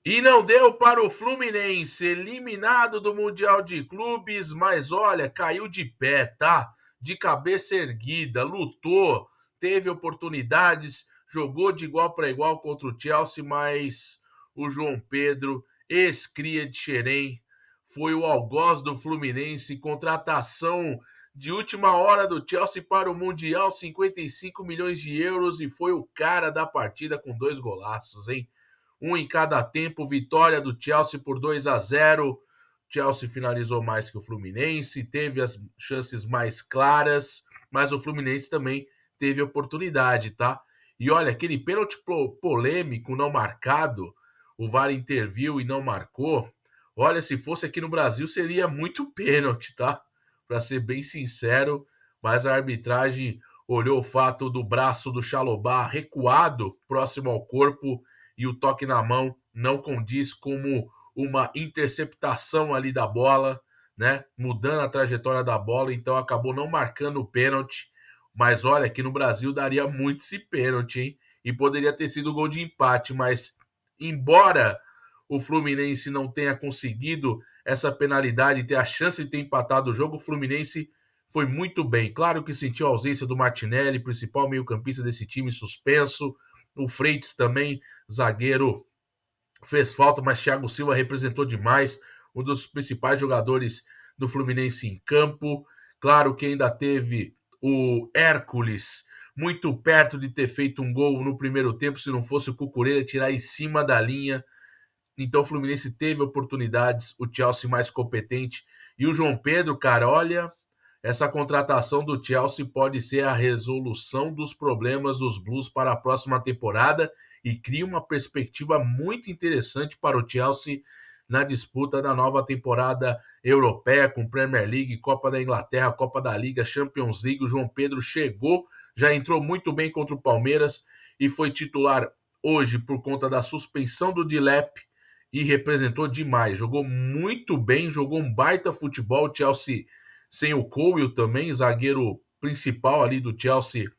E não deu para o Fluminense, eliminado do Mundial de Clubes, mas olha, caiu de pé, tá? De cabeça erguida, lutou, teve oportunidades, jogou de igual para igual contra o Chelsea, mas o João Pedro, ex-cria de Xerém, foi o algoz do Fluminense, contratação de última hora do Chelsea para o Mundial, 55 milhões de euros, e foi o cara da partida com 2 golaços, hein? Um em cada tempo, vitória do Chelsea por 2-0. Chelsea finalizou mais que o Fluminense, teve as chances mais claras, mas o Fluminense também teve oportunidade, tá? E olha, aquele pênalti polêmico não marcado, o VAR interviu e não marcou. Olha, se fosse aqui no Brasil seria muito pênalti, tá? Para ser bem sincero, mas a arbitragem olhou o fato do braço do Chalobah recuado próximo ao corpo e o toque na mão não condiz como uma interceptação ali da bola, né? Mudando a trajetória da bola, então acabou não marcando o pênalti. Mas olha, aqui no Brasil daria muito esse pênalti, hein? E poderia ter sido gol de empate, mas embora o Fluminense não tenha conseguido essa penalidade e ter a chance de ter empatado o jogo, o Fluminense foi muito bem. Claro que sentiu a ausência do Martinelli, principal meio-campista desse time, suspenso. O Freitas também, zagueiro, fez falta, mas Thiago Silva representou demais, um dos principais jogadores do Fluminense em campo. Claro que ainda teve o Hércules, muito perto de ter feito um gol no primeiro tempo, se não fosse o Cucurella tirar em cima da linha. Então o Fluminense teve oportunidades, o Chelsea mais competente. E o João Pedro, cara, olha, essa contratação do Chelsea pode ser a resolução dos problemas dos Blues para a próxima temporada e cria uma perspectiva muito interessante para o Chelsea na disputa da nova temporada europeia com Premier League, Copa da Inglaterra, Copa da Liga, Champions League. O João Pedro chegou, já entrou muito bem contra o Palmeiras e foi titular hoje por conta da suspensão do Dilep e representou demais. Jogou muito bem, jogou um baita futebol. O Chelsea sem o Cole também, zagueiro principal ali do Chelsea,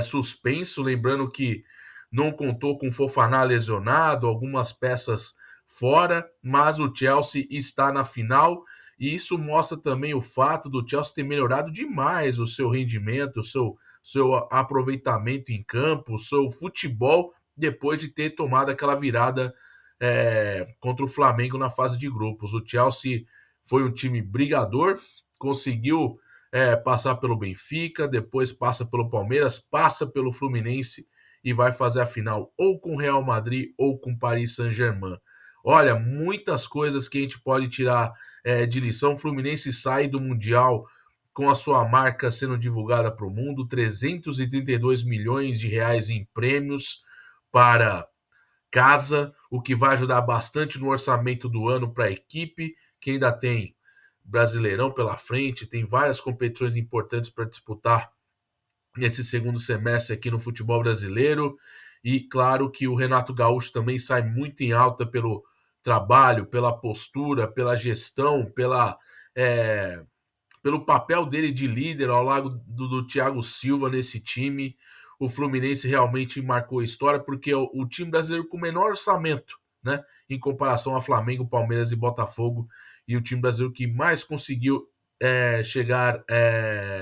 suspenso. Lembrando que não contou com o Fofana lesionado, algumas peças fora, mas o Chelsea está na final. E isso mostra também o fato do Chelsea ter melhorado demais o seu rendimento, o seu aproveitamento em campo, o seu futebol, depois de ter tomado aquela virada contra o Flamengo na fase de grupos. O Chelsea foi um time brigador, conseguiu passar pelo Benfica, depois passa pelo Palmeiras, passa pelo Fluminense e vai fazer a final ou com o Real Madrid ou com o Paris Saint-Germain. Olha, muitas coisas que a gente pode tirar de lição. O Fluminense sai do Mundial com a sua marca sendo divulgada para o mundo, 332 milhões de reais em prêmios para casa, o que vai ajudar bastante no orçamento do ano para a equipe, que ainda tem Brasileirão pela frente, tem várias competições importantes para disputar nesse segundo semestre aqui no futebol brasileiro. E claro que o Renato Gaúcho também sai muito em alta pelo trabalho, pela postura, pela gestão, pelo papel dele de líder ao lado do Thiago Silva nesse time. O Fluminense realmente marcou história porque é o time brasileiro com o menor orçamento, né? Em comparação a Flamengo, Palmeiras e Botafogo, e o time brasileiro que mais conseguiu chegar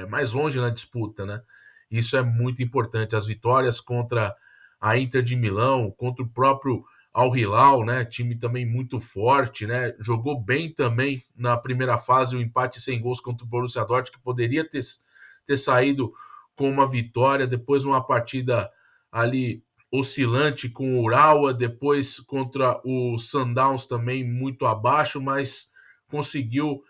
mais longe na disputa, né? Isso é muito importante. As vitórias contra a Inter de Milão, contra o próprio Al Hilal, né? Time também muito forte, né? Jogou bem também na primeira fase, o empate sem gols contra o Borussia Dortmund, que poderia ter saído com uma vitória, depois uma partida ali oscilante com o Urawa, depois contra o Sundowns também muito abaixo, mas conseguiu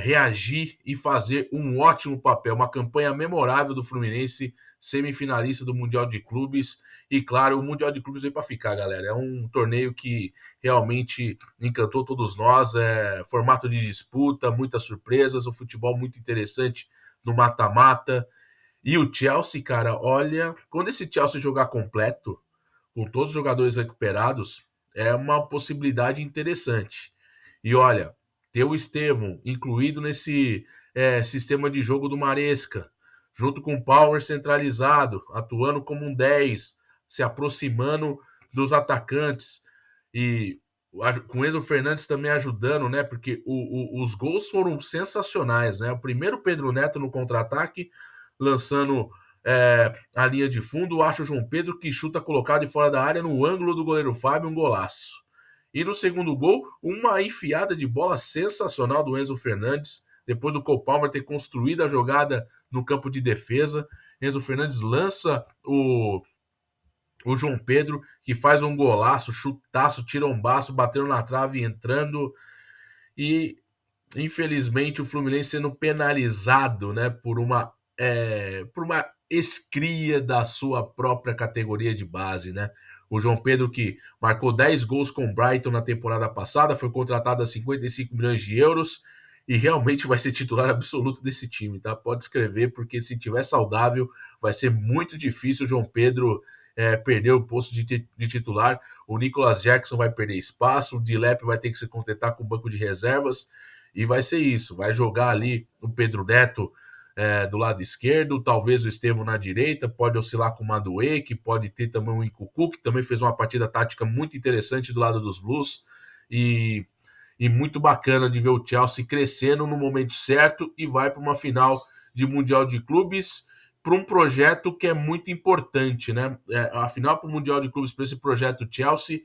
reagir e fazer um ótimo papel, uma campanha memorável do Fluminense, semifinalista do Mundial de Clubes. E claro, o Mundial de Clubes veio para ficar, galera. É um torneio que realmente encantou todos nós. Formato de disputa, muitas surpresas, o futebol muito interessante no mata-mata. E o Chelsea, cara, olha, quando esse Chelsea jogar completo, com todos os jogadores recuperados, é uma possibilidade interessante. E olha, ter o Estevão incluído nesse sistema de jogo do Maresca, junto com o Power centralizado, atuando como um 10, se aproximando dos atacantes. E com o Enzo Fernandes também ajudando, né? Porque os gols foram sensacionais, né? O primeiro Pedro Neto no contra-ataque, lançando a linha de fundo, acha o João Pedro que chuta colocado de fora da área no ângulo do goleiro Fábio, um golaço. E no segundo gol, uma enfiada de bola sensacional do Enzo Fernandes, depois do Cole Palmer ter construído a jogada no campo de defesa. Enzo Fernandes lança o João Pedro, que faz um golaço, chutaço, tirombaço, batendo na trave e entrando. E infelizmente o Fluminense sendo penalizado, né, por uma escria da sua própria categoria de base, né? O João Pedro, que marcou 10 gols com o Brighton na temporada passada, foi contratado a 55 milhões de euros e realmente vai ser titular absoluto desse time, tá? Pode escrever, porque se tiver saudável, vai ser muito difícil o João Pedro perder o posto de titular. O Nicolas Jackson vai perder espaço, o Dilep vai ter que se contentar com o banco de reservas. E vai ser isso, vai jogar ali o Pedro Neto do lado esquerdo, talvez o Estevão na direita, pode oscilar com o Maduê, que pode ter também o Ikuku, que também fez uma partida tática muito interessante do lado dos Blues, e, e muito bacana de ver o Chelsea crescendo no momento certo e vai para uma final de Mundial de Clubes, para um projeto que é muito importante, né? A final para o Mundial de Clubes, para esse projeto Chelsea,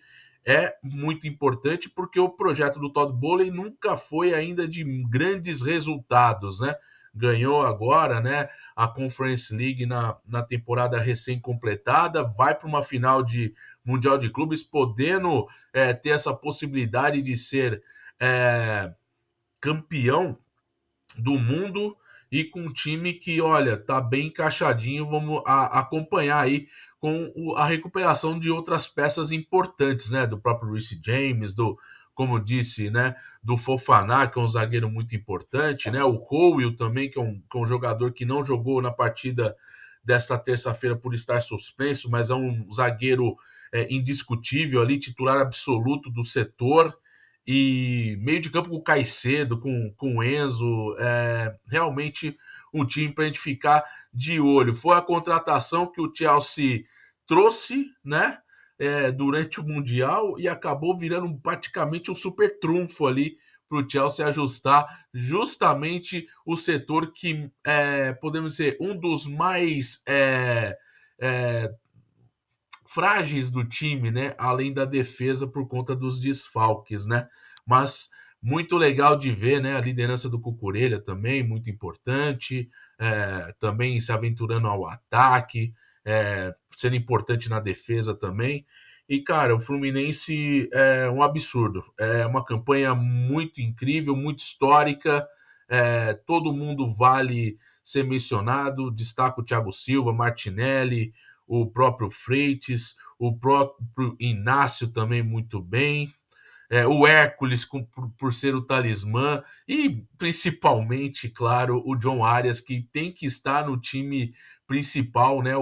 é muito importante porque o projeto do Todd Boehly nunca foi ainda de grandes resultados, né? Ganhou agora, né, a Conference League na temporada recém-completada, vai para uma final de Mundial de Clubes, podendo ter essa possibilidade de ser campeão do mundo e com um time que, olha, tá bem encaixadinho. Vamos acompanhar aí com a recuperação de outras peças importantes, né? Do próprio Reece James, como disse, né? Do Fofana, que é um zagueiro muito importante, né? O Cole também, que é um jogador que não jogou na partida desta terça-feira por estar suspenso, mas é um zagueiro indiscutível ali, titular absoluto do setor. E meio de campo com o Caicedo, com o Enzo, realmente um time para a gente ficar de olho. Foi a contratação que o Chelsea trouxe, né, durante o Mundial e acabou virando praticamente um super trunfo ali para o Chelsea ajustar justamente o setor que, podemos dizer, um dos mais frágeis do time, né? Além da defesa por conta dos desfalques, né? Mas muito legal de ver, né? A liderança do Cucurella também, muito importante. Também se aventurando ao ataque, sendo importante na defesa também. E, cara, o Fluminense é um absurdo. É uma campanha muito incrível, muito histórica. Todo mundo vale ser mencionado. Destaco o Thiago Silva, Martinelli, o próprio Freitas, o próprio Inácio também muito bem, o Hércules por ser o talismã e principalmente, claro, o John Arias, que tem que estar no time principal, né?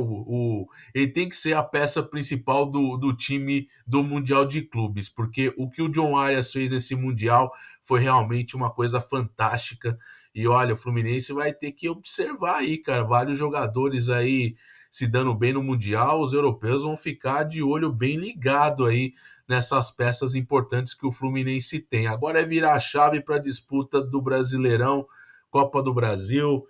Ele tem que ser a peça principal do time do Mundial de Clubes, porque o que o John Arias fez nesse Mundial foi realmente uma coisa fantástica. E olha, o Fluminense vai ter que observar aí, cara, vários jogadores aí se dando bem no Mundial, os europeus vão ficar de olho bem ligado aí nessas peças importantes que o Fluminense tem. Agora é virar a chave para a disputa do Brasileirão, Copa do Brasil,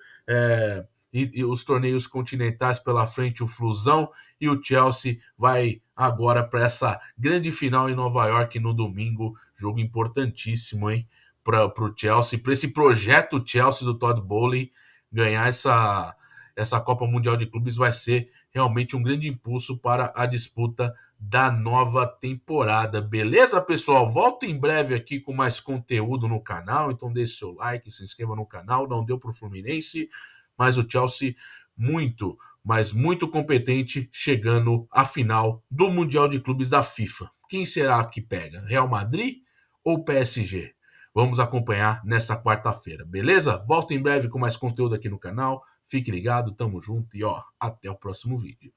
e os torneios continentais pela frente, o Flusão, e o Chelsea vai agora para essa grande final em Nova York no domingo, jogo importantíssimo, hein? Para o Chelsea, para esse projeto Chelsea do Todd Boehly ganhar essa Copa Mundial de Clubes vai ser realmente um grande impulso para a disputa da nova temporada. Beleza, pessoal? Volto em breve aqui com mais conteúdo no canal, então deixe seu like, se inscreva no canal. Não deu para o Fluminense, mas o Chelsea muito, mas muito competente, chegando à final do Mundial de Clubes da FIFA. Quem será que pega? Real Madrid ou PSG? Vamos acompanhar nesta quarta-feira, beleza? Volto em breve com mais conteúdo aqui no canal. Fique ligado, tamo junto e ó, até o próximo vídeo.